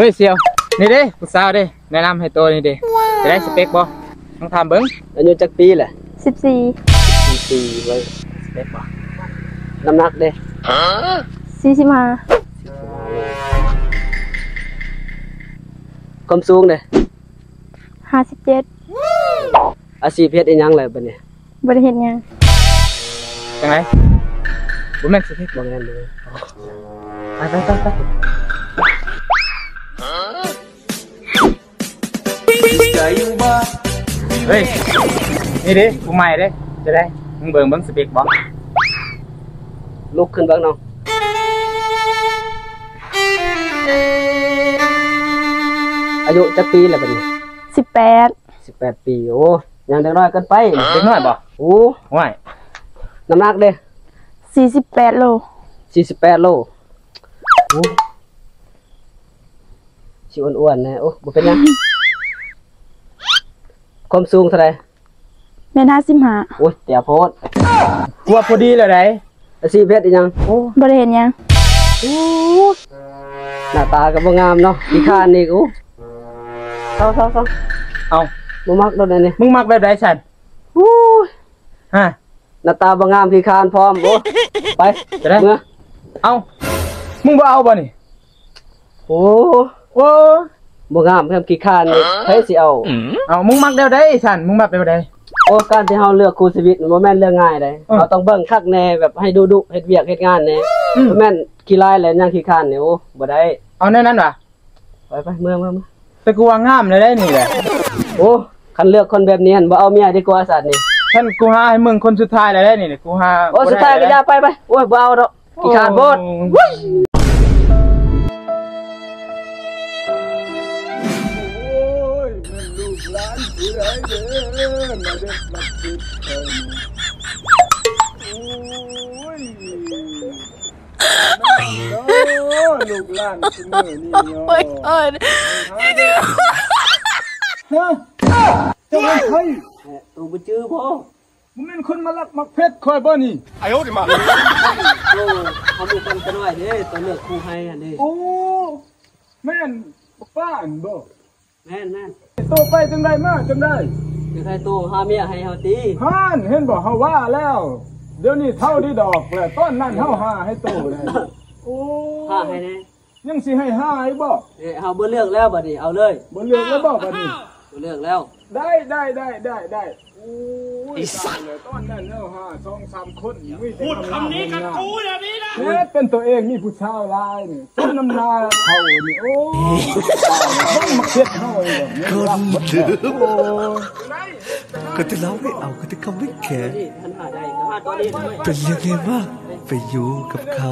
ฮ้ยเซียวนี่เด้ผู้สาวเด้แนะนำให้ตัวนี่เด้จะได้สเปคบ่ต้องทำเบิ้งอายุจักปีแหละ14 ปีไว้สเปคบ่น้ำหนักเด้45ความสูงเด้57อาชีพเฮ็ดอีหยังเลยบัดนี้บ่ได้เฮ็ดหยังจังไงบ่แม่นสเปคบ่แม่นเลยไปเฮ้ยนี่ดิผู้ใหม่เด้จะได้มึงเบิ่งสเปคบ่ลุกขึ้นเบิ่งน้องอายุจักปีแหละบัดนี้18ปีโอ้ยังเด็กน้อยเกินไปเด็กน้อยบ่โอ้ห่วยน้ำหนักเด้48โล48โลโอ้สิอ้วนๆนะโอ้บ่เป็นหยังความสูงเท่าไหร่แม่น55โอ้ยเตี่ยโพดกลัวพอดีเลยได้อาชีพเฮ็ดอีหยังโอ้บ่ได้เฮ็ดหยังโอ้หน้าตาก็บ่งามเนาะขี้คร้านอีกโอ้เซาเอาบ่มักโดนอันนี้มึงมักแบบใดฉันโอ้ยฮะหน้าตาบ่งามขี้คร้านพร้อมโอ้ไปจะได้เอามึงบ่เอาบ่นี่โอ้บ่งามครับขี้คร้านนี่ใครสิเอามึงมักแบบใดฉันมึงมักแบบใดโอ้การที่เฮาเลือกคู่ชีวิตมันบ่แม่นเรื่องง่ายเด้เราต้องเบิ่งคักแน่แบบให้ดุเฮ็ดเวียกเฮ็ดงานแน่บ่แม่นขี้ร้ายแล้วยังขี้คร้านนี่โอ้บ่ได้เอาแน่นั้นว่ะไปเมื่อแต่กูว่างามเลยได้นี่แหละโอ้คันเลือกคนแบบนี้หั่นบ่เอาเมียดีกว่าสัตว์นี่ฉันกูหาให้มึงคนสุดท้ายเลยได้นี่กูหาโอ้สุดท้ายก็อย่าไปโอ้ยบ่เอาดอกขี้คร้านโพดลูกหลานเสมอนี่เนาะโอ้ยฮะจะเป็นใครตัวบ่จื้อบ่มึงเป็นคนมาลักมักเพชรคอยบ่นี่ไอ้โหดิมาโอ้เฮามีกันกันน้อยเด้ตัวเลือกคู่ให้อันนี้โอ้แม่นป้าอันบ่แม่นโตไปจังได๋มาจังได๋จะให้โตหาเมียให้เฮาตีฮ่านเห็นบ่เฮาว่าแล้วเดี๋ยวนี้เท่าดีดอกแล้วต้นนั้นเฮาหาให้โตได้โอ้หาให้แน่ยังสิให้หาอีกบ่เฮาบ่เลือกแล้วบัดนี้เอาเลยบ่เลือกแล้วบ่บัดนี้บ่เลือกแล้วได้โอ้ยตายเลยต้นนั้นเฮาหา2-3คนพูดคำนี้กับกูเดี๋ยวนี้นะเป็นตัวเองมีผู้ชายหลายนี่ต้นน้ำนาเฮานี่โอ้ต้องมาเฮ็ดเฮาเลยคนเดิมก็จะเล่าไม่เอาก็จะเขาไม่แคร์เป็นยังไงบ้างไปอยู่กับเขา